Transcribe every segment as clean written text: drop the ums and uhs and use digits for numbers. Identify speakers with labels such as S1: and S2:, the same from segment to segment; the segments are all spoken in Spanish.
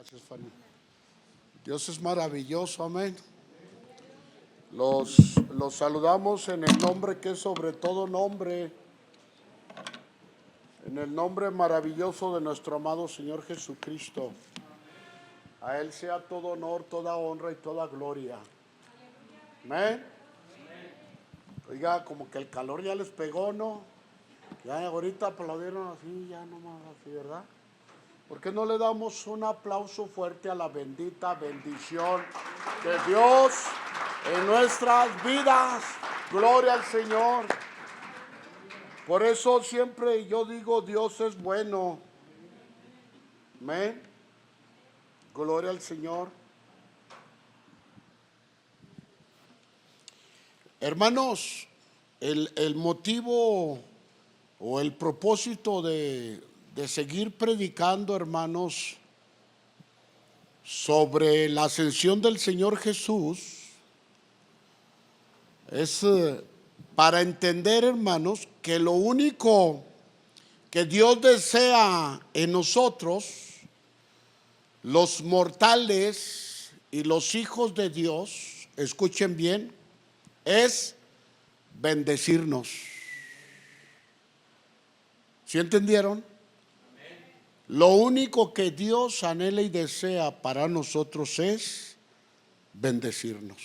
S1: Gracias, Fanny. Dios es maravilloso, amén. Los saludamos en el nombre que es sobre todo nombre, en el nombre maravilloso de nuestro amado Señor Jesucristo. A Él sea todo honor, toda honra y toda gloria. Amén. Oiga, como que el calor ya les pegó, ¿no? Ya ahorita aplaudieron así, ya nomás así, ¿verdad? ¿Por qué no le damos un aplauso fuerte a la bendita bendición de Dios en nuestras vidas? Gloria al Señor. Por eso siempre yo digo, Dios es bueno. Amén. Gloria al Señor. Hermanos, el motivo o el propósito de seguir predicando, hermanos, sobre la ascensión del Señor Jesús es para entender, hermanos, que lo único que Dios desea en nosotros, los mortales y los hijos de Dios, escuchen bien, es bendecirnos. ¿Sí entendieron? Lo único que Dios anhela y desea para nosotros es bendecirnos.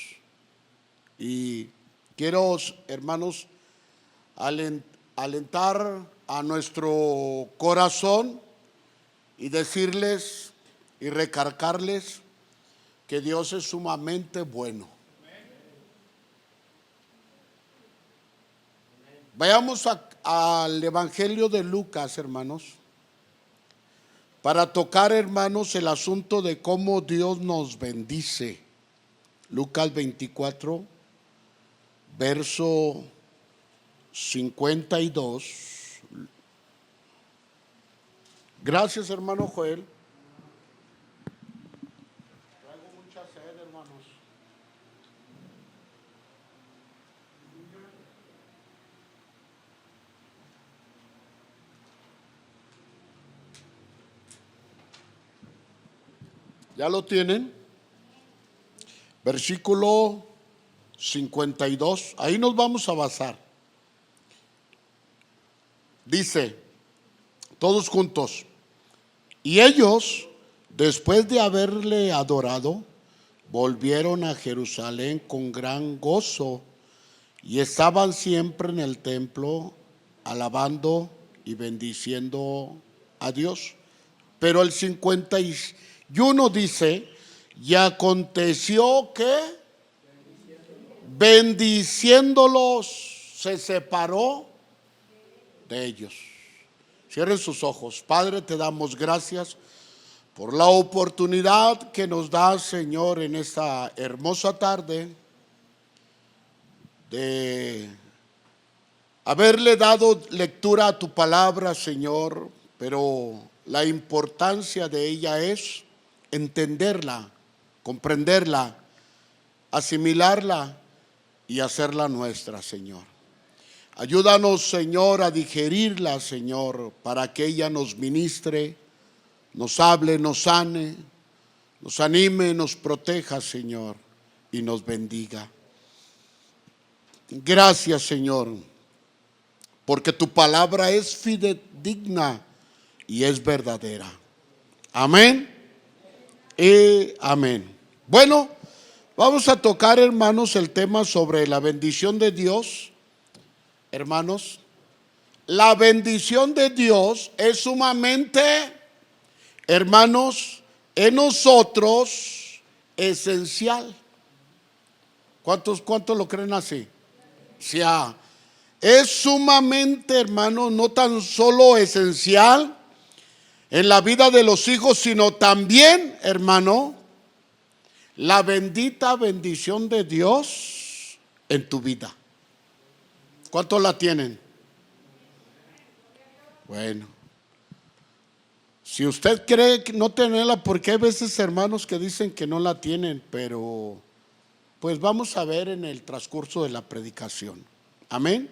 S1: Y quiero, hermanos, alentar a nuestro corazón y decirles y recargarles que Dios es sumamente bueno. Vayamos al Evangelio de Lucas, hermanos, para tocar, hermanos, el asunto de cómo Dios nos bendice. Lucas 24, verso 52. Gracias, hermano Joel. Traigo mucha sed, hermanos. ¿Ya lo tienen? Versículo 52. Ahí nos vamos a basar. Dice, todos juntos: y ellos, después de haberle adorado, volvieron a Jerusalén con gran gozo y estaban siempre en el templo alabando y bendiciendo a Dios. Pero el 51 dice, y aconteció que bendiciéndolos se separó de ellos. Cierren sus ojos. Padre, te damos gracias por la oportunidad que nos da, Señor, en esta hermosa tarde de haberle dado lectura a tu palabra, Señor, pero la importancia de ella es entenderla, comprenderla, asimilarla y hacerla nuestra, Señor. Ayúdanos, Señor, a digerirla, Señor, para que ella nos ministre, nos hable, nos sane, nos anime, nos proteja, Señor, y nos bendiga. Gracias, Señor, porque tu palabra es fidedigna y es verdadera. Amén y amén. Bueno, vamos a tocar, hermanos, el tema sobre la bendición de Dios. Hermanos, la bendición de Dios es sumamente, hermanos, en nosotros esencial. ¿Cuántos lo creen así? O sea, es sumamente, hermanos, no tan solo esencial en la vida de los hijos, sino también, hermano, la bendita bendición de Dios en tu vida. ¿Cuántos la tienen? Bueno, si usted cree no tenerla, porque hay veces, hermanos, que dicen que no la tienen, pero pues vamos a ver en el transcurso de la predicación. Amén.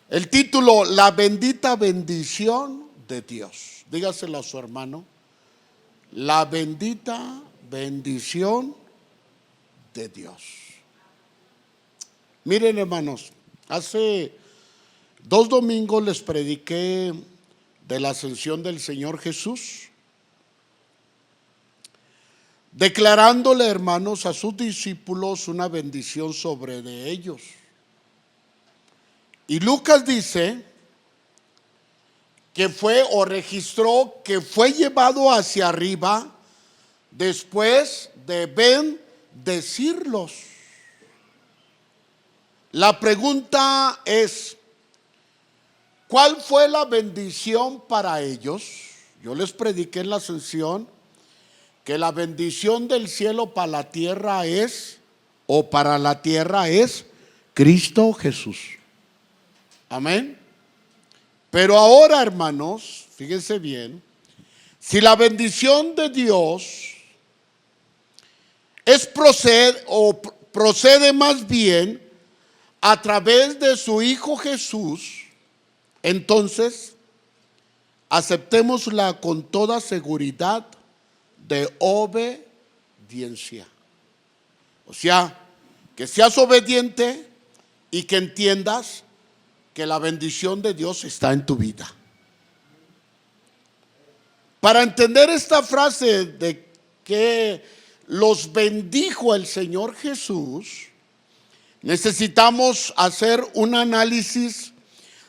S1: El título, la bendita bendición de Dios. Dígaselo a su hermano. la bendita bendición de Dios. Miren, hermanos, hace 2 domingos les prediqué de la ascensión del Señor Jesús, declarándole, hermanos, a sus discípulos una bendición sobre de ellos. Y Lucas dice que fue o registró que fue llevado hacia arriba después de bendecirlos. La pregunta es, ¿cuál fue la bendición para ellos? Yo les prediqué en la ascensión que la bendición del cielo para la tierra es, o para la tierra es, Cristo Jesús. Amén. Pero ahora, hermanos, fíjense bien, si la bendición de Dios procede más bien a través de su Hijo Jesús, entonces aceptémosla con toda seguridad de obediencia. O sea, que seas obediente y que entiendas que la bendición de Dios está en tu vida. Para entender esta frase de que los bendijo el Señor Jesús, necesitamos hacer un análisis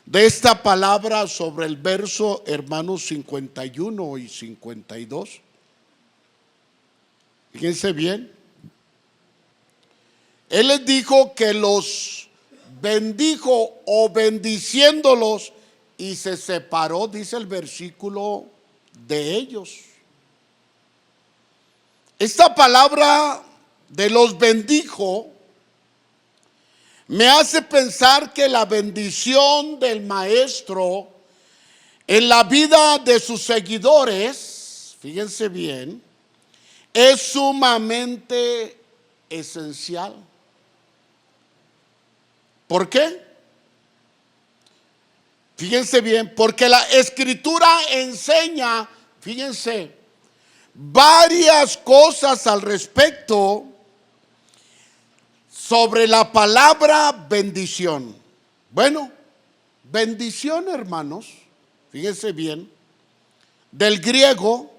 S1: de esta palabra sobre el verso, hermanos, 51 y 52. Fíjense bien. Él les dijo que los bendijo o bendiciéndolos y se separó, dice el versículo, de ellos. Esta palabra de los bendijo me hace pensar que la bendición del maestro en la vida de sus seguidores, fíjense bien, es sumamente esencial. ¿Por qué? Fíjense bien, porque la Escritura enseña, fíjense, varias cosas al respecto sobre la palabra bendición. Bueno, bendición, hermanos, fíjense bien, del griego,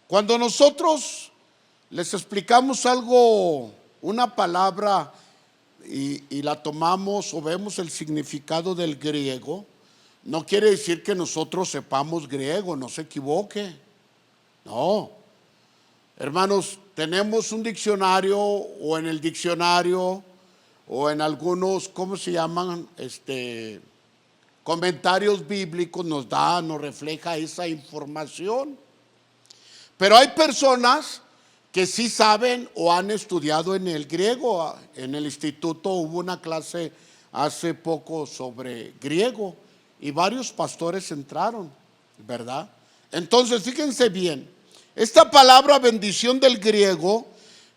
S1: cuando nosotros les explicamos algo, una palabra, y la tomamos o vemos el significado del griego, no quiere decir que nosotros sepamos griego, no se equivoque. No, hermanos, tenemos un diccionario, o en el diccionario o en algunos, ¿cómo se llaman? Comentarios bíblicos nos refleja esa información. Pero hay personas que sí saben o han estudiado en el griego. En el instituto hubo una clase hace poco sobre griego y varios pastores entraron, ¿verdad? Entonces, fíjense bien, esta palabra bendición del griego,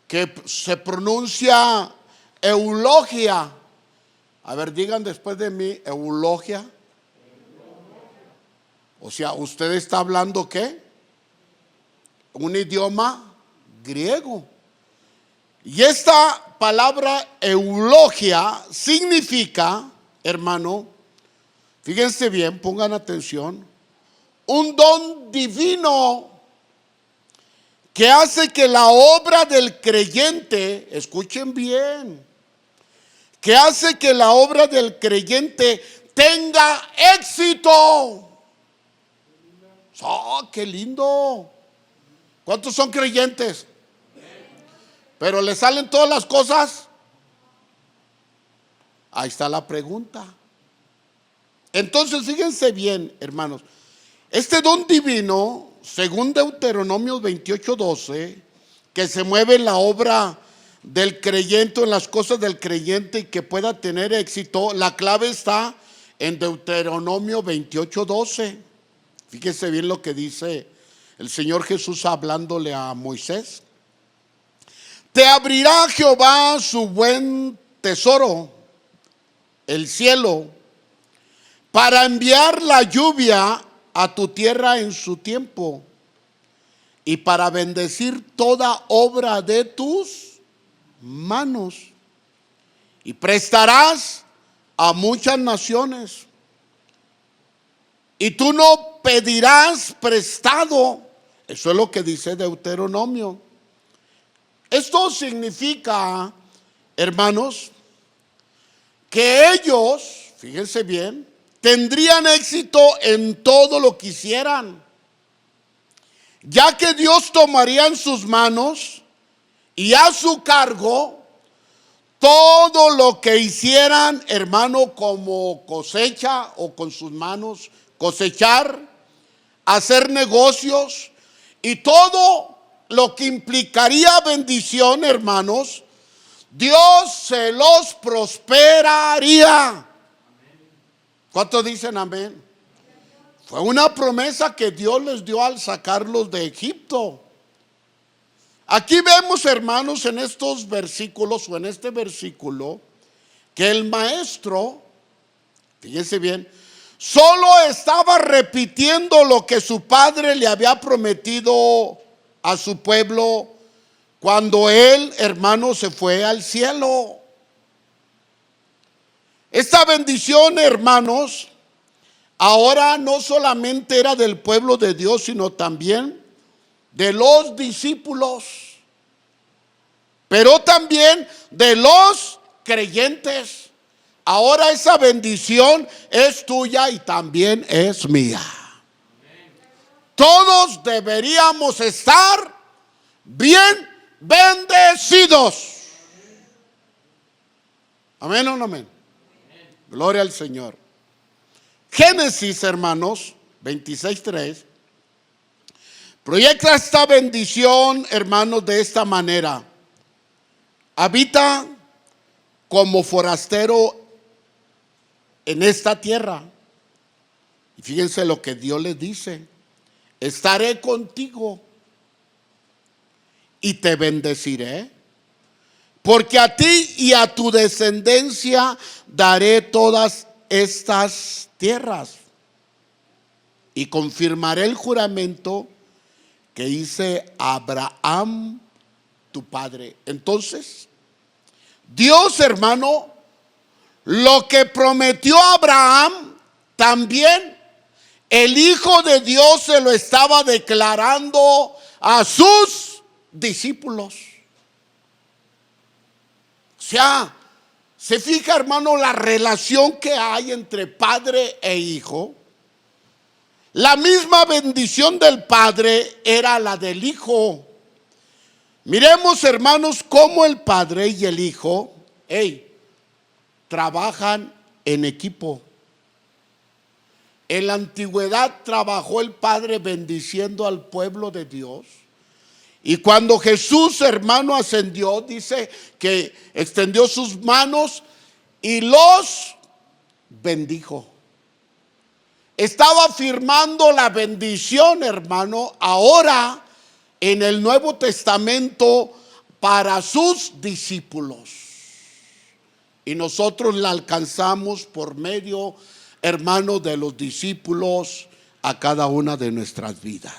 S1: que se pronuncia eulogia. A ver, digan después de mí, eulogia. O sea, ¿usted está hablando qué? Un idioma griego. Y esta palabra eulogia significa, hermano, fíjense bien, pongan atención, un don divino que hace que la obra del creyente, escuchen bien, que hace que la obra del creyente tenga éxito. ¡Oh, qué lindo! ¿Cuántos son creyentes? Pero le salen todas las cosas. Ahí está la pregunta. Entonces, fíjense bien, hermanos. Este don divino, según Deuteronomio 28:12, que se mueve en la obra del creyente, en las cosas del creyente y que pueda tener éxito, la clave está en Deuteronomio 28:12. Fíjense bien lo que dice el Señor Jesús hablándole a Moisés. Te abrirá Jehová su buen tesoro, el cielo, para enviar la lluvia a tu tierra en su tiempo, y para bendecir toda obra de tus manos. Y prestarás a muchas naciones. Y tú no pedirás prestado. Eso es lo que dice Deuteronomio. Esto significa, hermanos, que ellos, fíjense bien, tendrían éxito en todo lo que hicieran, ya que Dios tomaría en sus manos y a su cargo todo lo que hicieran, hermano, como cosecha o con sus manos cosechar, hacer negocios y todo lo que implicaría bendición, hermanos. Dios se los prosperaría. ¿Cuántos dicen amén? Fue una promesa que Dios les dio al sacarlos de Egipto. Aquí vemos, hermanos, en estos versículos o en este versículo, que el maestro, fíjense bien, solo estaba repitiendo lo que su padre le había prometido a su pueblo cuando él, hermano, se fue al cielo. Esta bendición, hermanos, ahora no solamente era del pueblo de Dios, sino también de los discípulos, pero también de los creyentes. Ahora esa bendición es tuya y también es mía. Todos deberíamos estar bien bendecidos. Amén o no amén. Gloria al Señor. Génesis, hermanos, 26:3. Proyecta esta bendición, hermanos, de esta manera. Habita como forastero en esta tierra. Y fíjense lo que Dios les dice: estaré contigo y te bendeciré, porque a ti y a tu descendencia daré todas estas tierras, y confirmaré el juramento que hice a Abraham tu padre. Entonces, Dios, hermano, lo que prometió a Abraham, también el Hijo de Dios se lo estaba declarando a sus discípulos. O sea, se fija, hermano, la relación que hay entre padre e hijo. La misma bendición del padre era la del hijo. Miremos, hermanos, cómo el padre y el hijo trabajan en equipo. En la antigüedad trabajó el padre bendiciendo al pueblo de Dios. Y cuando Jesús, hermano, ascendió, dice que extendió sus manos y los bendijo. Estaba firmando la bendición, hermano, ahora en el Nuevo Testamento para sus discípulos. Y nosotros la alcanzamos por medio, hermano, de los discípulos a cada una de nuestras vidas.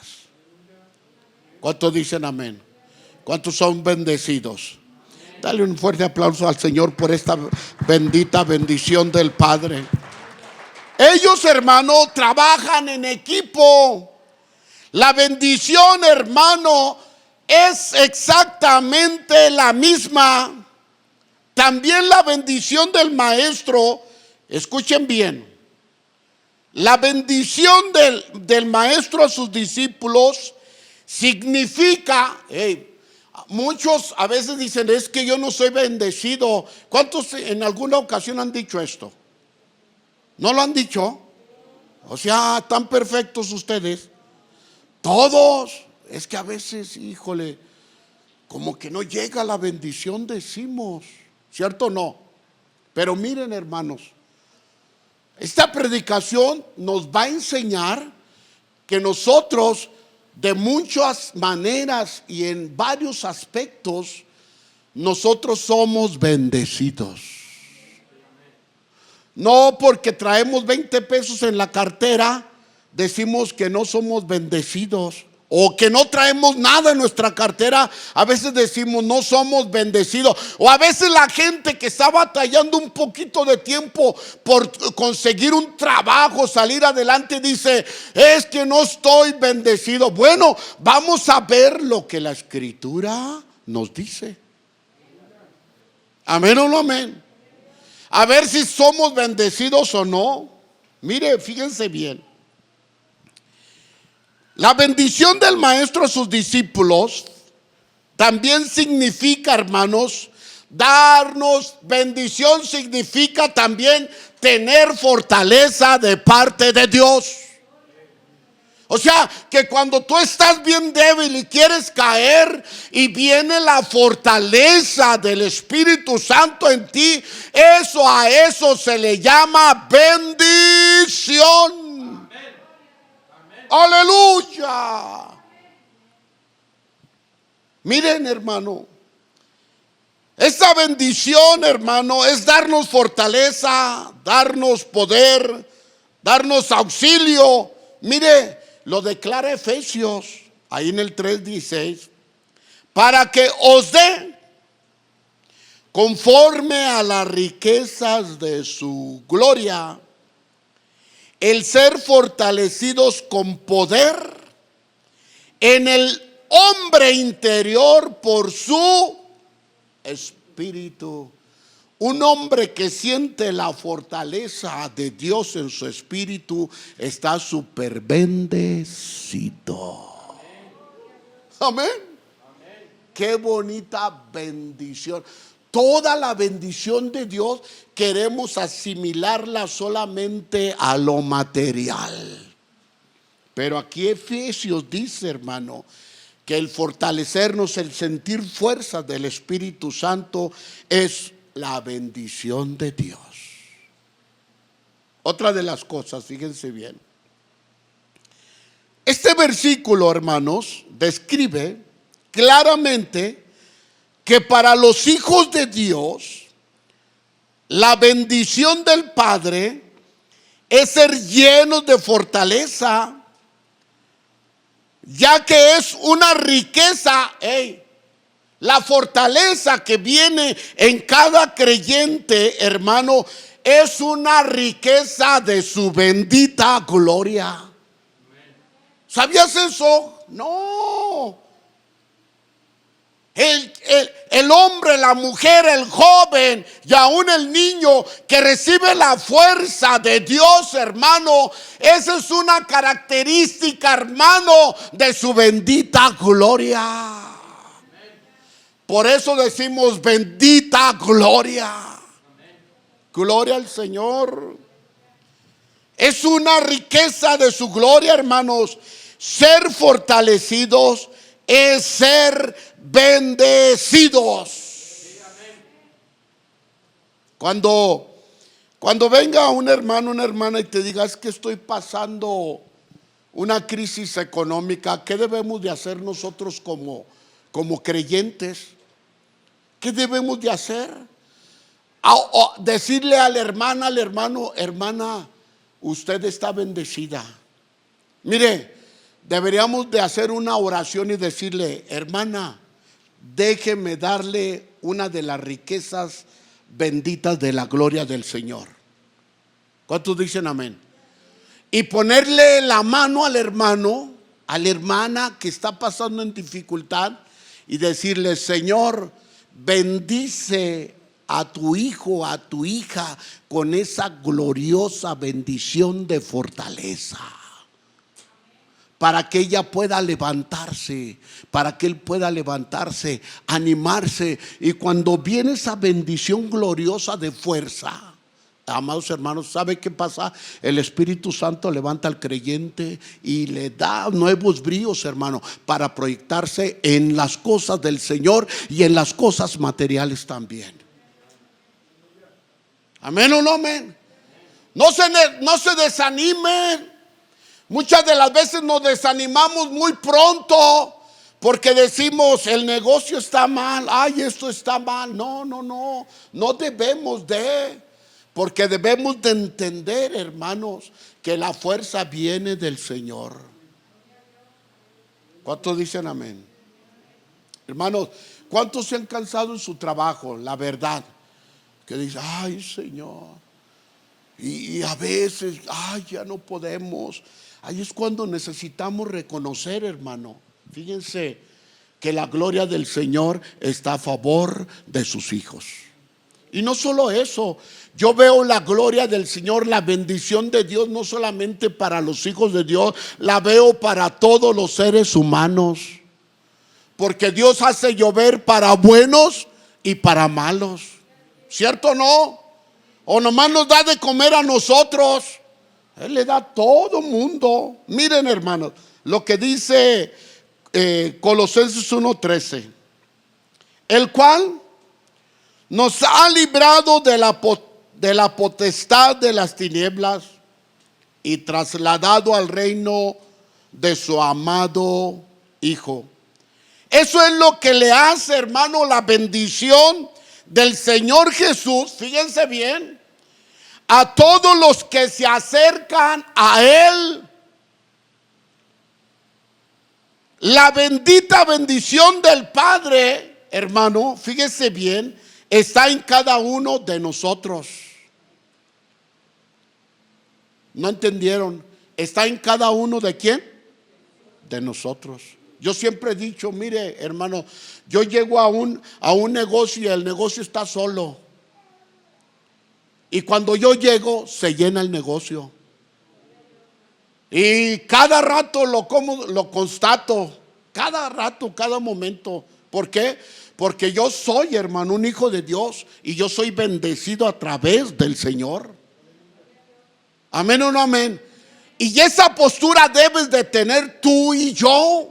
S1: ¿Cuántos dicen amén? ¿Cuántos son bendecidos? Dale un fuerte aplauso al Señor por esta bendita bendición del Padre. Ellos, hermano, trabajan en equipo. La bendición, hermano, es exactamente la misma. También la bendición del maestro, escuchen bien, la bendición del maestro a sus discípulos significa, muchos a veces dicen, es que yo no soy bendecido. ¿Cuántos en alguna ocasión han dicho esto? ¿No lo han dicho? O sea, tan perfectos ustedes. Todos. Es que a veces, híjole, como que no llega la bendición, decimos. ¿Cierto o no? Pero miren, hermanos, esta predicación nos va a enseñar que nosotros de muchas maneras y en varios aspectos nosotros somos bendecidos. No porque traemos 20 pesos en la cartera decimos que no somos bendecidos o que no traemos nada en nuestra cartera, a veces decimos no somos bendecidos. O a veces la gente que está batallando un poquito de tiempo por conseguir un trabajo, salir adelante, dice, es que no estoy bendecido. Bueno, vamos a ver lo que la Escritura nos dice. Amén o no amén. A ver si somos bendecidos o no. Mire, fíjense bien. La bendición del maestro a sus discípulos también significa, hermanos, darnos bendición, significa también tener fortaleza de parte de Dios. O sea, que cuando tú estás bien débil y quieres caer y viene la fortaleza del Espíritu Santo en ti, a eso se le llama bendición. Aleluya. Miren, hermano, esta bendición, hermano, es darnos fortaleza, darnos poder, darnos auxilio. Mire, lo declara Efesios, ahí en el 3:16, para que os dé conforme a las riquezas de su gloria, el ser fortalecidos con poder en el hombre interior por su espíritu. Un hombre que siente la fortaleza de Dios en su espíritu está súper bendecido. Amén. Qué bonita bendición. Toda la bendición de Dios queremos asimilarla solamente a lo material. Pero aquí Efesios dice, hermano, que el fortalecernos, el sentir fuerzas del Espíritu Santo es la bendición de Dios. Otra de las cosas, fíjense bien. Este versículo, hermanos, describe claramente que para los hijos de Dios, la bendición del Padre es ser llenos de fortaleza, ya que es una riqueza. La fortaleza que viene en cada creyente, hermano, es una riqueza de su bendita gloria. ¿Sabías eso? No. El hombre, la mujer, el joven y aún el niño que recibe la fuerza de Dios, hermano, esa es una característica, hermano, de su bendita gloria. Por eso decimos bendita gloria. Gloria al Señor. Es una riqueza de su gloria, hermanos. Ser fortalecidos es ser bendecidos. Cuando venga un hermano, una hermana y te diga, es que estoy pasando una crisis económica, ¿qué debemos de hacer nosotros como creyentes? ¿Qué debemos de hacer? Decirle a la hermana, al hermano, hermana, usted está bendecida. Mire, deberíamos de hacer una oración y decirle, hermana, déjeme darle una de las riquezas benditas de la gloria del Señor. ¿Cuántos dicen amén? Y ponerle la mano al hermano, a la hermana que está pasando en dificultad y decirle, Señor, bendice a tu hijo, a tu hija con esa gloriosa bendición de fortaleza, para que ella pueda levantarse, para que él pueda levantarse, animarse. Y cuando viene esa bendición gloriosa de fuerza, amados hermanos, ¿sabe qué pasa? El Espíritu Santo levanta al creyente y le da nuevos bríos, hermano, para proyectarse en las cosas del Señor y en las cosas materiales también. Amén o no amén. No se desanimen. Muchas de las veces nos desanimamos muy pronto porque decimos, el negocio está mal, ay, esto está mal. No debemos de, porque debemos de entender, hermanos, que la fuerza viene del Señor. ¿Cuántos dicen amén? Hermanos, ¿cuántos se han cansado en su trabajo? La verdad, que dicen, ay Señor, y a veces, ay, ya no podemos. Ahí es cuando necesitamos reconocer, hermano. Fíjense que la gloria del Señor está a favor de sus hijos. Y no solo eso, yo veo la gloria del Señor, la bendición de Dios, no solamente para los hijos de Dios, la veo para todos los seres humanos. Porque Dios hace llover para buenos y para malos. ¿Cierto o no? O nomás nos da de comer a nosotros. Él le da a todo mundo. Miren, hermanos, lo que dice Colosenses 1:13, el cual nos ha librado de la potestad de las tinieblas y trasladado al reino de su amado Hijo. Eso es lo que le hace, hermano, la bendición del Señor Jesús. Fíjense bien, a todos los que se acercan a Él. La bendita bendición del Padre, hermano, fíjese bien, está en cada uno de nosotros. ¿No entendieron? Está en cada uno de quién? De nosotros. Yo siempre he dicho, mire, hermano, yo llego a un negocio y el negocio está solo. Y cuando yo llego, se llena el negocio. Y cada rato lo constato, cada rato, cada momento. ¿Por qué? Porque yo soy, hermano, un hijo de Dios y yo soy bendecido a través del Señor. Amén o no amén. Y esa postura debes de tener tú y yo.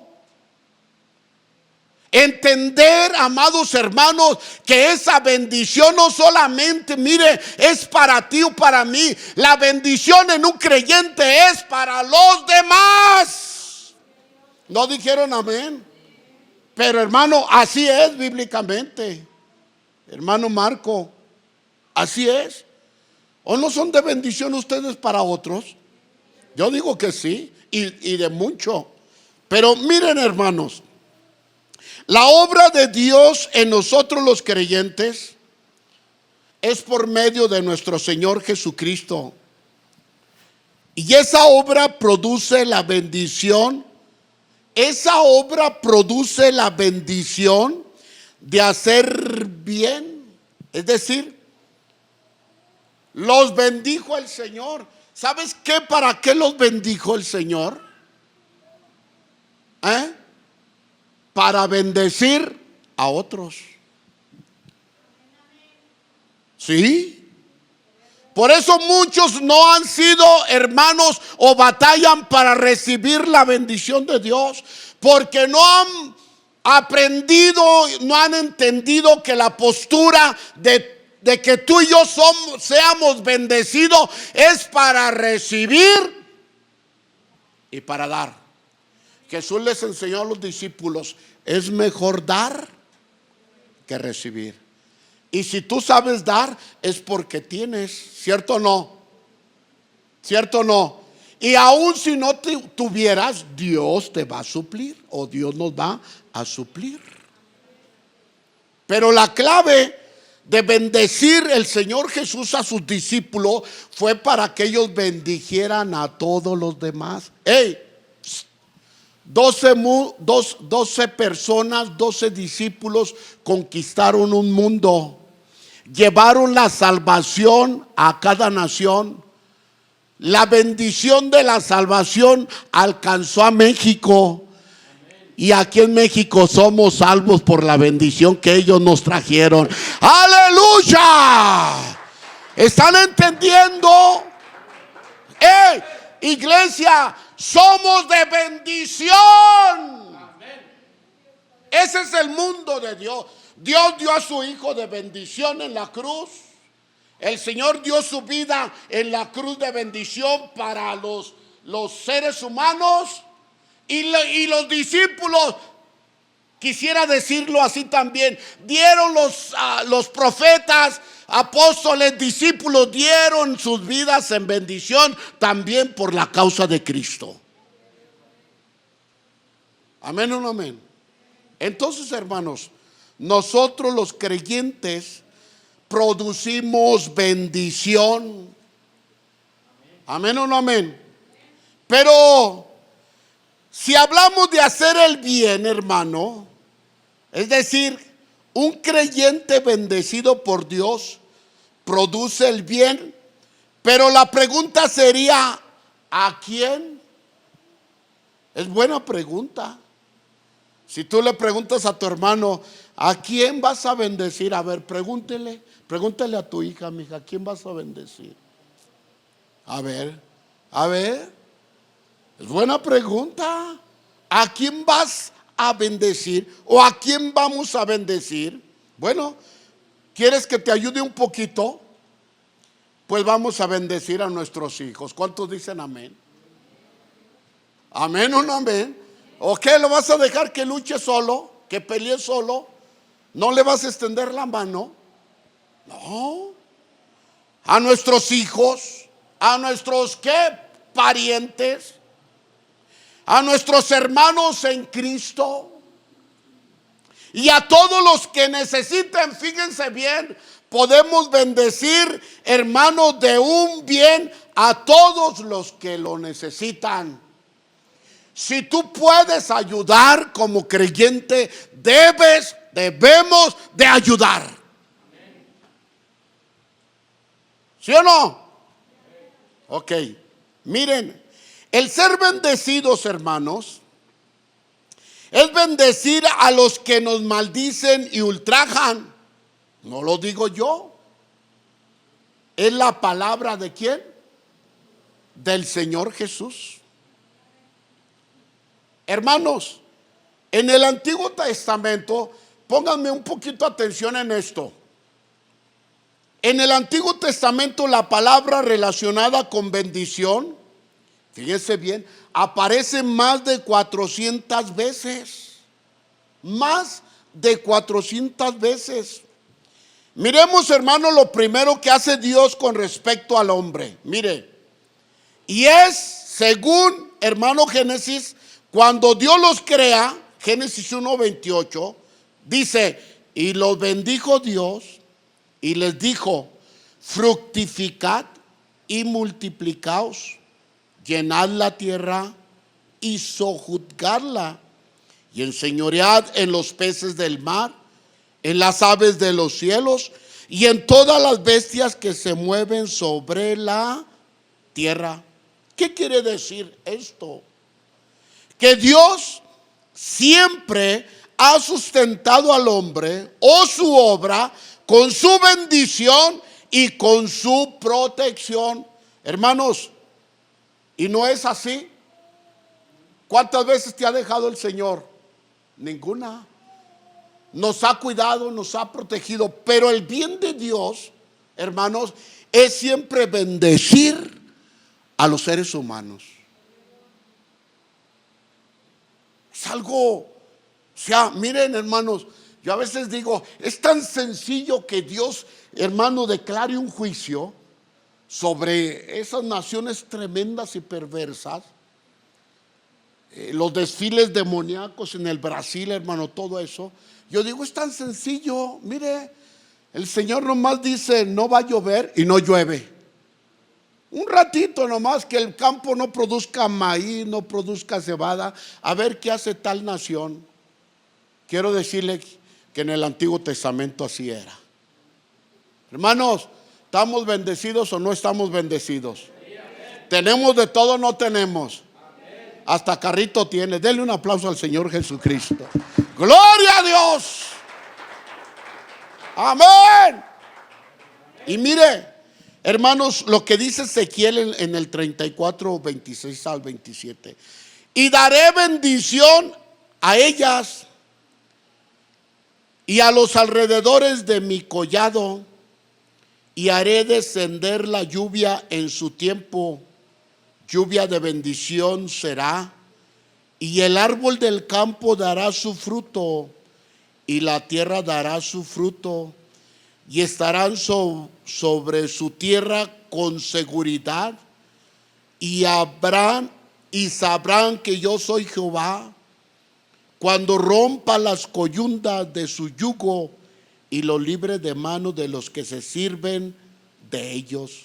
S1: Entender, amados hermanos, que esa bendición no solamente, mire, es para ti o para mí. La bendición en un creyente es para los demás. ¿No dijeron amén? Pero hermano, así es bíblicamente. Hermano Marco, así es. ¿O no son de bendición ustedes para otros? Yo digo que sí, y de mucho. Pero miren, hermanos, la obra de Dios en nosotros los creyentes es por medio de nuestro Señor Jesucristo. Y esa obra produce la bendición. Esa obra produce la bendición de hacer bien. Es decir, los bendijo el Señor. ¿Sabes qué? ¿Para qué los bendijo el Señor? Para bendecir a otros. ¿Sí? Por eso muchos no han sido hermanos o batallan para recibir la bendición de Dios, porque no han aprendido, no han entendido que la postura de que tú y yo seamos bendecidos es para recibir y para dar. Jesús les enseñó a los discípulos, es mejor dar que recibir. Y si tú sabes dar, es porque tienes, ¿cierto o no? ¿Cierto o no? Y aún si no tuvieras, Dios te va a suplir, o Dios nos va a suplir. Pero la clave de bendecir el Señor Jesús a sus discípulos fue para que ellos bendijeran a todos los demás. 12 personas, 12 discípulos conquistaron un mundo, llevaron la salvación a cada nación. La bendición de la salvación alcanzó a México. Y aquí en México somos salvos por la bendición que ellos nos trajeron. ¡Aleluya! ¿Están entendiendo? Iglesia, somos de bendición. Ese es el mundo de Dios. Dios dio a su Hijo de bendición en la cruz. El Señor dio su vida en la cruz de bendición para los seres humanos. Y los discípulos, quisiera decirlo así también, dieron los profetas, apóstoles, discípulos, dieron sus vidas en bendición también por la causa de Cristo. Amén o no amén. Entonces, hermanos, nosotros los creyentes producimos bendición. Amén o no amén. Pero si hablamos de hacer el bien, hermano, es decir, un creyente bendecido por Dios produce el bien, pero la pregunta sería, ¿a quién? Es buena pregunta. Si tú le preguntas a tu hermano, ¿a quién vas a bendecir? A ver, pregúntele a tu hija, mija, ¿a quién vas a bendecir? A ver, es buena pregunta. ¿A quién vas a bendecir? ¿O a quién vamos a bendecir? Bueno, ¿quieres que te ayude un poquito? Pues vamos a bendecir a nuestros hijos. ¿Cuántos dicen amén? ¿Amén o no amén? ¿O qué? ¿Lo vas a dejar que luche solo? ¿Que pelee solo? ¿No le vas a extender la mano? No. A nuestros hijos, a nuestros ¿qué? Parientes, a nuestros hermanos en Cristo y a todos los que necesiten. Fíjense bien, podemos bendecir, hermanos, de un bien a todos los que lo necesitan. Si tú puedes ayudar como creyente, debemos de ayudar. ¿Sí o no? Ok, miren, el ser bendecidos, hermanos, es bendecir a los que nos maldicen y ultrajan. No lo digo yo. Es la palabra ¿de quién? Del Señor Jesús. Hermanos, en el Antiguo Testamento, pónganme un poquito atención en esto. En el Antiguo Testamento la palabra relacionada con bendición, fíjense bien, aparece más de 400 veces. Más de 400 veces. Miremos, hermano, lo primero que hace Dios con respecto al hombre. Mire, y es según, hermano, Génesis, cuando Dios los crea, Génesis 1:28, dice, y los bendijo Dios y les dijo, fructificad y multiplicaos, llenad la tierra y sojuzgadla, y enseñoread en los peces del mar, en las aves de los cielos y en todas las bestias que se mueven sobre la tierra. ¿Qué quiere decir esto? Que Dios siempre ha sustentado al hombre o su obra con su bendición y con su protección. Hermanos, ¿y no es así? ¿Cuántas veces te ha dejado el Señor? Ninguna. Nos ha cuidado, nos ha protegido, pero el bien de Dios, hermanos, es siempre bendecir a los seres humanos. Es algo, o sea, miren, hermanos, yo a veces digo, es tan sencillo que Dios, hermano, declare un juicio sobre esas naciones tremendas y perversas. Los desfiles demoníacos en el Brasil, hermano, todo eso. Yo digo, es tan sencillo. Mire, el Señor nomás dice, no va a llover y no llueve. Un ratito nomás, que el campo no produzca maíz, no produzca cebada. A ver qué hace tal nación. Quiero decirle que en el Antiguo Testamento así era. Hermanos, ¿estamos bendecidos o no estamos bendecidos? ¿Tenemos de todo o no tenemos? Hasta carrito tiene. Denle un aplauso al Señor Jesucristo. ¡Gloria a Dios! ¡Amén! Y mire, hermanos, lo que dice Ezequiel en el 34, 26 al 27. Y daré bendición a ellas y a los alrededores de mi collado, y haré descender la lluvia en su tiempo. Lluvia de bendición será, y el árbol del campo dará su fruto, y la tierra dará su fruto, y estarán sobre su tierra con seguridad, y sabrán que yo soy Jehová, cuando rompa las coyundas de su yugo y lo libre de manos de los que se sirven de ellos.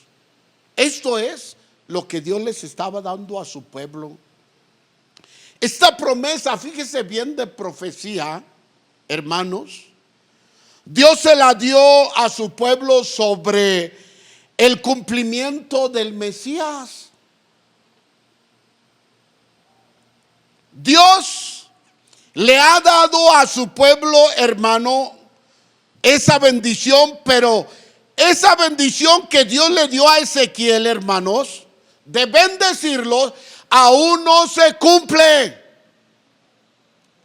S1: Esto es lo que Dios les estaba dando a su pueblo. Esta promesa, fíjese bien, de profecía, hermanos, Dios se la dio a su pueblo sobre el cumplimiento del Mesías. Dios le ha dado a su pueblo, hermano, esa bendición, pero esa bendición que Dios le dio a Ezequiel, hermanos, de bendecirlo, aún no se cumple.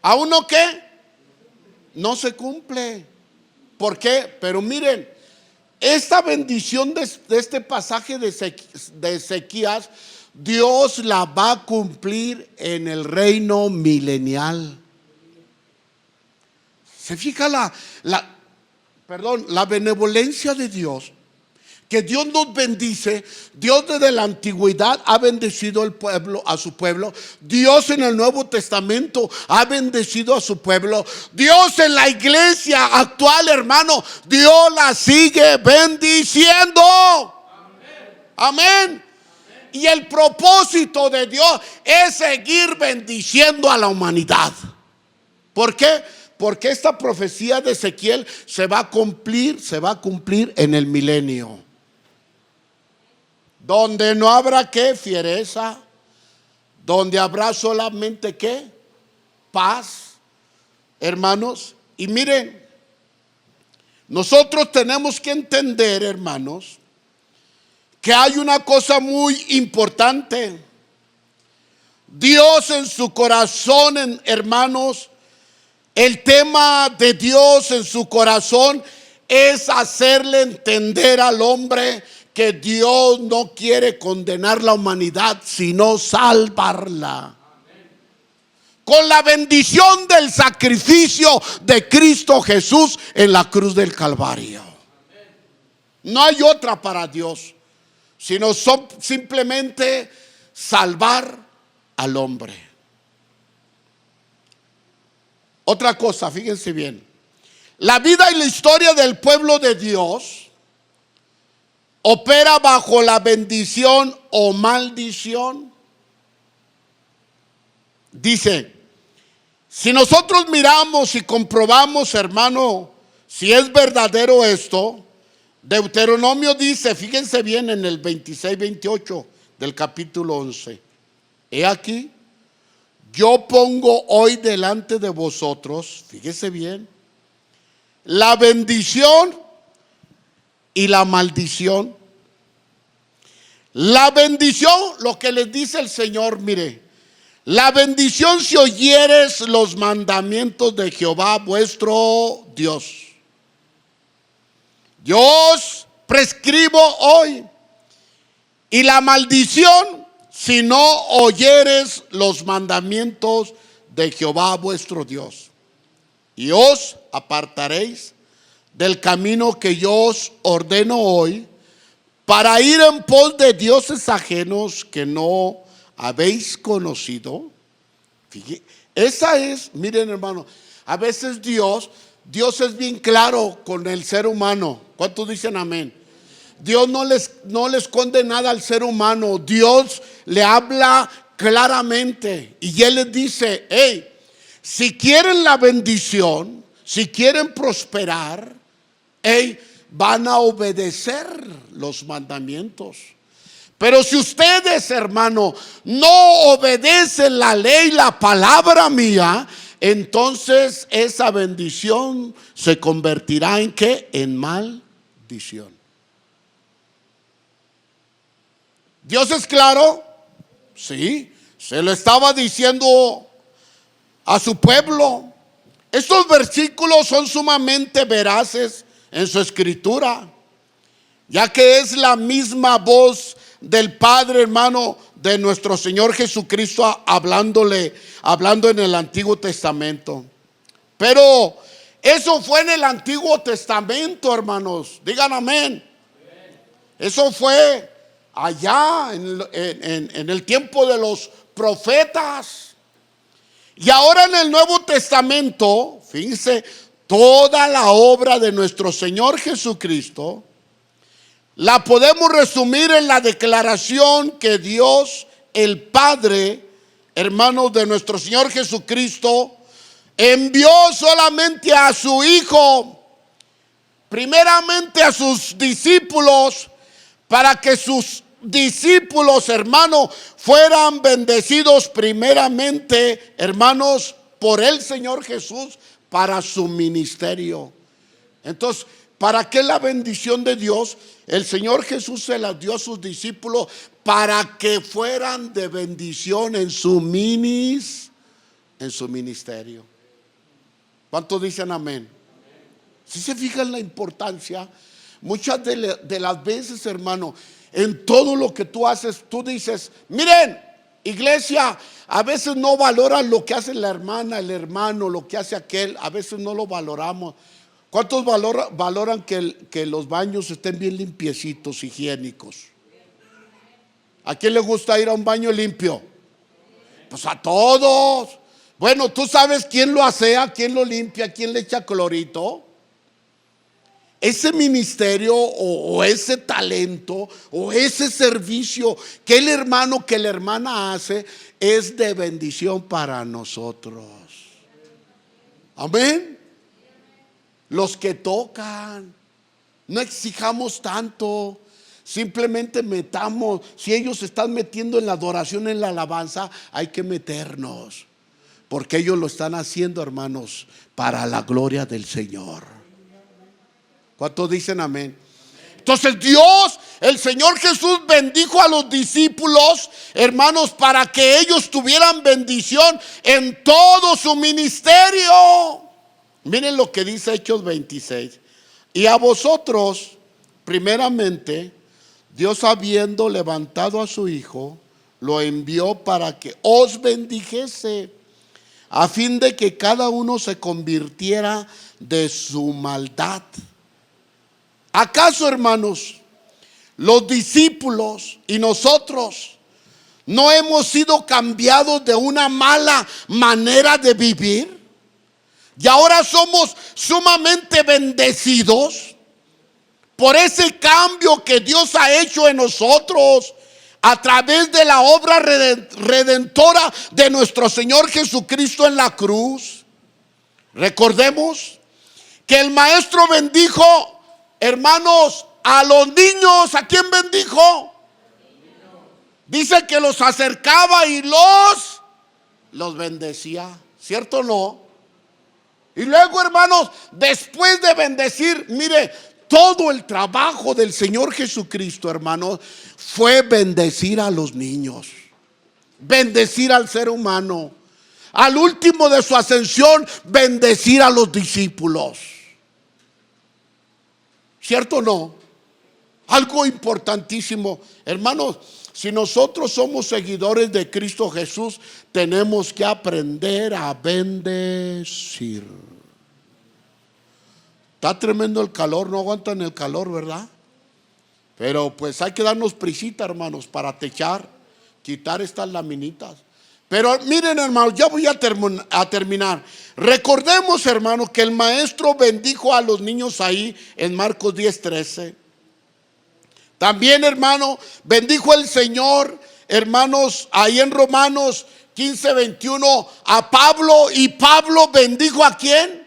S1: ¿Aún no qué? No se cumple. ¿Por qué? Pero miren, esta bendición de este pasaje de Ezequías, Dios la va a cumplir en el reino milenial. ¿Se fija la benevolencia de Dios? Que Dios nos bendice. Dios desde la antigüedad ha bendecido el pueblo, a su pueblo. Dios en el Nuevo Testamento ha bendecido a su pueblo. Dios en la iglesia actual, hermano, Dios la sigue bendiciendo. Amén. Y el propósito de Dios es seguir bendiciendo a la humanidad. ¿Por qué? Porque esta profecía de Ezequiel se va a cumplir en el milenio. Donde no habrá qué, fiereza, donde habrá solamente qué, paz, hermanos. Y miren, nosotros tenemos que entender, hermanos, que hay una cosa muy importante. Dios en su corazón, hermanos, el tema de Dios en su corazón es hacerle entender al hombre que Dios no quiere condenar la humanidad, sino salvarla. Con la bendición del sacrificio de Cristo Jesús en la cruz del Calvario. No hay otra para Dios, sino simplemente salvar al hombre. Otra cosa, fíjense bien. La vida y la historia del pueblo de Dios opera bajo la bendición o maldición. Dice, si nosotros miramos y comprobamos, hermano, si es verdadero esto, Deuteronomio dice, fíjense bien en el 26-28 del capítulo 11. He aquí, yo pongo hoy delante de vosotros, fíjense bien, la bendición y la maldición. La bendición, lo que les dice el Señor, mire, la bendición si oyeres los mandamientos de Jehová vuestro Dios. Yo os prescribo hoy. Y la maldición si no oyeres los mandamientos de Jehová vuestro Dios. Y os apartaréis del camino que yo os ordeno hoy, para ir en pos de dioses ajenos que no habéis conocido. Fíjate, esa es, miren hermano, a veces Dios es bien claro con el ser humano. ¿Cuántos dicen amén? Dios no le esconde nada al ser humano. Dios le habla claramente y Él les dice, hey, si quieren la bendición, si quieren prosperar, van a obedecer los mandamientos. Pero si ustedes, hermano, no obedecen la ley, la palabra mía, entonces esa bendición se convertirá en ¿qué? En maldición. ¿Dios es claro? Sí, se lo estaba diciendo a su pueblo. Estos versículos son sumamente veraces en su escritura, ya que es la misma voz del Padre, hermano, de nuestro Señor Jesucristo hablando en el Antiguo Testamento. Pero eso fue en el Antiguo Testamento, hermanos. Digan amén. Eso fue allá en el tiempo de los profetas. Y ahora en el Nuevo Testamento, fíjense, toda la obra de nuestro Señor Jesucristo la podemos resumir en la declaración que Dios, el Padre, hermanos, de nuestro Señor Jesucristo, envió solamente a su Hijo, primeramente a sus discípulos, para que sus discípulos, hermanos, fueran bendecidos primeramente, hermanos, por el Señor Jesús para su ministerio. Entonces, ¿para qué la bendición de Dios? El Señor Jesús se la dio a sus discípulos para que fueran de bendición en su ministerio. ¿Cuántos dicen amén? Si se fijan la importancia, muchas de las veces, hermano, en todo lo que tú haces, tú dices, miren, iglesia, a veces no valoran lo que hace la hermana, el hermano, lo que hace aquel, a veces no lo valoramos. ¿Cuántos valoran que los baños estén bien limpiecitos, higiénicos? ¿A quién le gusta ir a un baño limpio? Pues a todos. Bueno, tú sabes quién lo asea, quién lo limpia, quién le echa clorito. Ese ministerio o ese talento o ese servicio que el hermano, que la hermana hace, es de bendición para nosotros. Amén. Los que tocan, no exijamos tanto, simplemente metamos. Si ellos se están metiendo en la adoración, en la alabanza, hay que meternos, porque ellos lo están haciendo, hermanos, para la gloria del Señor. ¿Cuántos dicen amén? Entonces Dios, el Señor Jesús, bendijo a los discípulos, hermanos, para que ellos tuvieran bendición en todo su ministerio. Miren lo que dice Hechos 26. Y a vosotros, primeramente, Dios, habiendo levantado a su Hijo, lo envió para que os bendijese, a fin de que cada uno se convirtiera de su maldad. ¿Acaso, hermanos, los discípulos y nosotros no hemos sido cambiados de una mala manera de vivir? Y ahora somos sumamente bendecidos por ese cambio que Dios ha hecho en nosotros a través de la obra redentora de nuestro Señor Jesucristo en la cruz. Recordemos que el Maestro bendijo, hermanos, a los niños. ¿A quién bendijo? Dice que los acercaba y los bendecía. ¿Cierto o no? Y luego, hermanos, después de bendecir, mire, todo el trabajo del Señor Jesucristo, hermanos, fue bendecir a los niños, bendecir al ser humano. Al último de su ascensión, bendecir a los discípulos. ¿Cierto o no? Algo importantísimo, hermanos. Si nosotros somos seguidores de Cristo Jesús, tenemos que aprender a bendecir. Está tremendo el calor, no aguantan el calor, ¿verdad? Pero pues hay que darnos prisita, hermanos, para techar, quitar estas laminitas. Pero miren, hermanos, ya voy a terminar. Recordemos, hermanos, que el Maestro bendijo a los niños ahí en Marcos 10:13. También, hermano, bendijo el Señor, hermanos, ahí en Romanos 15:21 a Pablo. Y Pablo bendijo ¿a quién?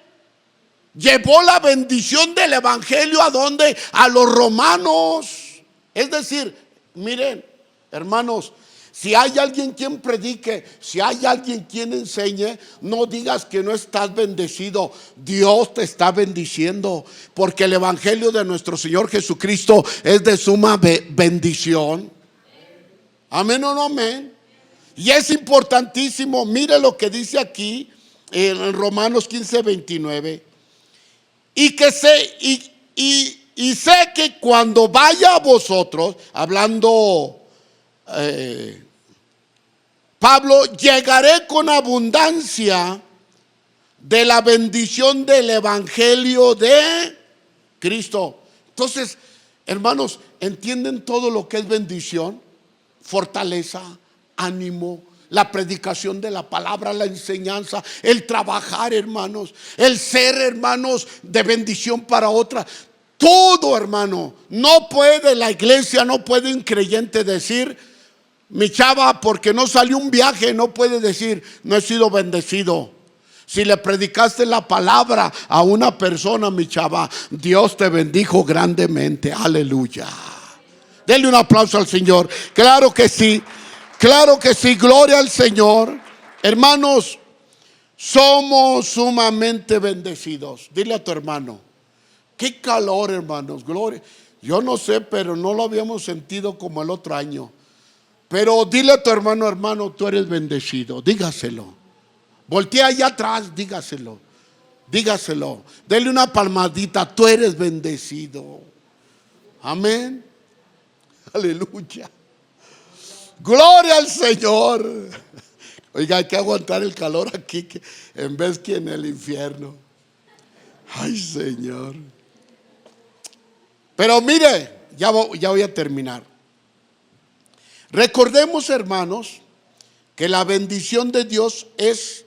S1: Llevó la bendición del evangelio ¿a dónde? A los romanos. Es decir, miren, hermanos, si hay alguien quien predique, si hay alguien quien enseñe, no digas que no estás bendecido. Dios te está bendiciendo, porque el evangelio de nuestro Señor Jesucristo es de suma bendición. Amén o no amén. Y es importantísimo. Mire lo que dice aquí en Romanos 15:29. Y sé que cuando vaya a vosotros, hablando Pablo, llegaré con abundancia de la bendición del evangelio de Cristo. Entonces, hermanos, ¿entienden todo lo que es bendición? Fortaleza, ánimo, La predicación de la palabra, la enseñanza, el trabajar, hermanos, el ser, hermanos, de bendición para otra. Todo, hermano. No puede la iglesia, no puede un creyente decir: mi chava, porque no salió un viaje, no puede decir: no he sido bendecido. Si le predicaste la palabra a una persona, mi chava, Dios te bendijo grandemente. Aleluya. Denle un aplauso al Señor. Claro que sí. Claro que sí, gloria al Señor. Hermanos, somos sumamente bendecidos. Dile a tu hermano: qué calor, hermanos, gloria. Yo no sé, pero no lo habíamos sentido como el otro año. Pero dile a tu hermano: hermano, tú eres bendecido. Dígaselo. Voltea allá atrás, dígaselo. Dígaselo. Dele una palmadita: tú eres bendecido. Amén. Aleluya. Gloria al Señor. Oiga, hay que aguantar el calor aquí en vez que en el infierno. Ay, Señor. Pero mire, ya voy a terminar. Recordemos, hermanos, que la bendición de Dios es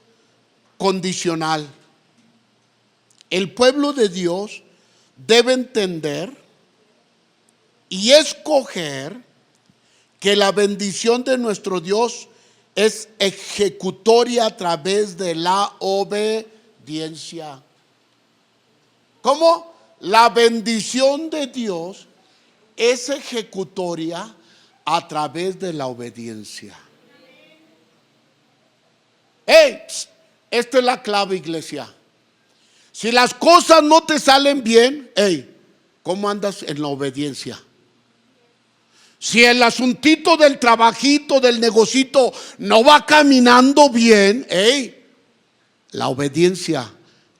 S1: condicional. El pueblo de Dios debe entender y escoger que la bendición de nuestro Dios es ejecutoria a través de la obediencia. ¿Cómo? La bendición de Dios es ejecutoria a través de la obediencia. Esta es la clave, iglesia. Si las cosas no te salen bien, ¿cómo andas en la obediencia? Si el asuntito del trabajito, del negocito no va caminando bien, la obediencia.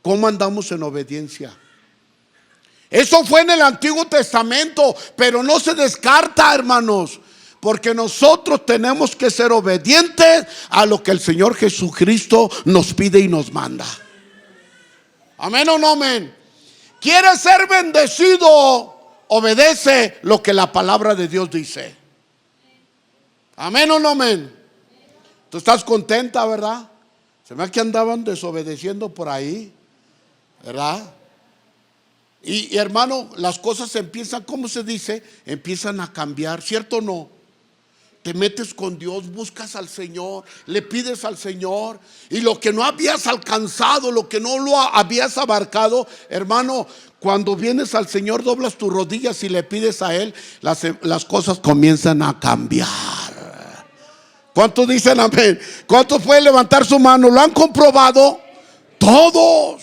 S1: ¿Cómo andamos en obediencia? Eso fue en el Antiguo Testamento, pero no se descarta, hermanos, porque nosotros tenemos que ser obedientes a lo que el Señor Jesucristo nos pide y nos manda. Amén o no amén. ¿Quieres ser bendecido? Obedece lo que la palabra de Dios dice. Amén o no amén. Tú estás contenta, ¿verdad? Se me hace que andaban desobedeciendo por ahí, ¿verdad? Y hermano, las cosas empiezan, ¿cómo se dice? Empiezan a cambiar, ¿cierto o no? Te metes con Dios, buscas al Señor, le pides al Señor, y lo que no habías alcanzado, lo que no lo habías abarcado, hermano, cuando vienes al Señor, doblas tus rodillas y le pides a Él, las cosas comienzan a cambiar. ¿Cuántos dicen amén? ¿Cuántos pueden levantar su mano? ¿Lo han comprobado? Todos.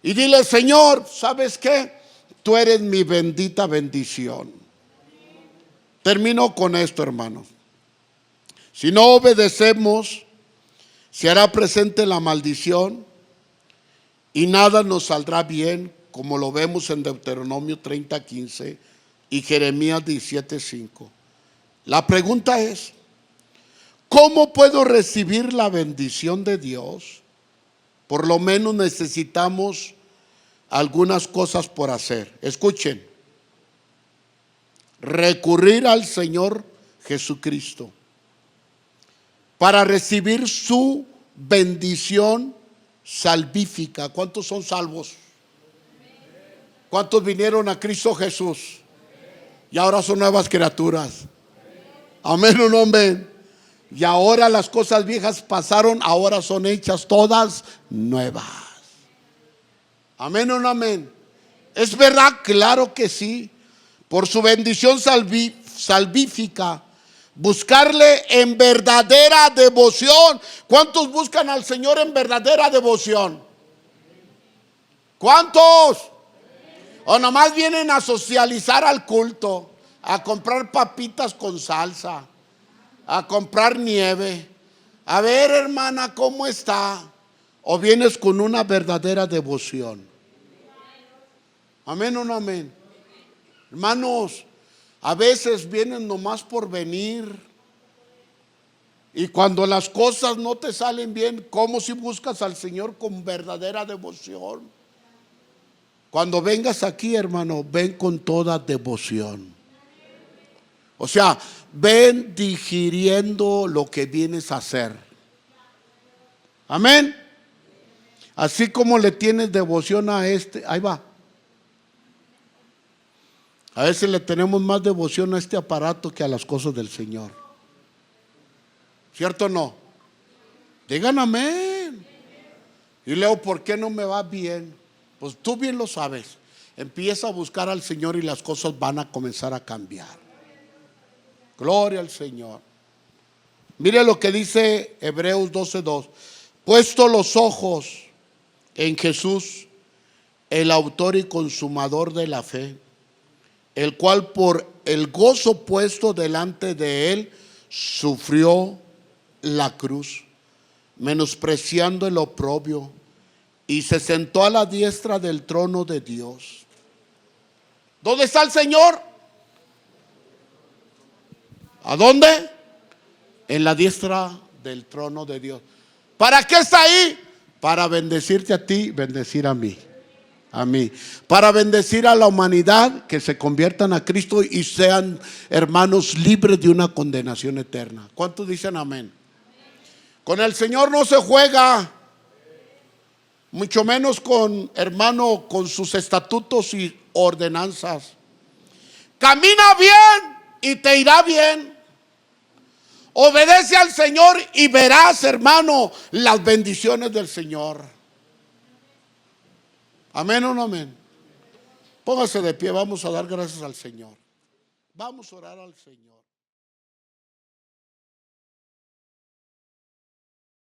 S1: Y dile: Señor, ¿sabes qué? Tú eres mi bendita bendición. Termino con esto, hermanos. Si no obedecemos, se hará presente la maldición y nada nos saldrá bien, como lo vemos en Deuteronomio 30:15 y Jeremías 17:5. La pregunta es: ¿cómo puedo recibir la bendición de Dios? Por lo menos necesitamos algunas cosas por hacer. Escuchen: recurrir al Señor Jesucristo para recibir su bendición salvífica. ¿Cuántos son salvos? ¿Cuántos vinieron a Cristo Jesús y ahora son nuevas criaturas? Amén o no amén. Y ahora las cosas viejas pasaron, ahora son hechas todas nuevas. Amén o no amén. ¿Es verdad? Claro que sí. Por su bendición salvífica, buscarle en verdadera devoción. ¿Cuántos buscan al Señor en verdadera devoción? ¿Cuántos? O nomás vienen a socializar al culto, a comprar papitas con salsa, a comprar nieve. A ver, hermana, ¿cómo está? O vienes con una verdadera devoción. Amén o no amén. Hermanos, a veces vienen nomás por venir. Y cuando las cosas no te salen bien, ¿cómo si buscas al Señor con verdadera devoción? Cuando vengas aquí, hermano, ven con toda devoción. O sea, ven digiriendo lo que vienes a hacer. Amén. Así como le tienes devoción a este, ahí va. A veces le tenemos más devoción a este aparato que a las cosas del Señor. ¿Cierto o no? Digan amén. Y luego, ¿por qué no me va bien? Pues tú bien lo sabes. Empieza a buscar al Señor y las cosas van a comenzar a cambiar. Gloria al Señor. Mire lo que dice Hebreos 12:2. Puesto los ojos en Jesús, el autor y consumador de la fe, el cual por el gozo puesto delante de él sufrió la cruz, menospreciando el oprobio, y se sentó a la diestra del trono de Dios. ¿Dónde está el Señor? ¿A dónde? En la diestra del trono de Dios. ¿Para qué está ahí? Para bendecirte a ti, bendecir a mí. A mí. Para bendecir a la humanidad, que se conviertan a Cristo y sean hermanos libres de una condenación eterna. ¿Cuántos dicen amén? Con el Señor no se juega, mucho menos con, hermano, con sus estatutos y ordenanzas. Camina bien y te irá bien. Obedece al Señor y verás, hermano, las bendiciones del Señor. Amén o no amén. Póngase de pie, vamos a dar gracias al Señor. Vamos a orar al Señor.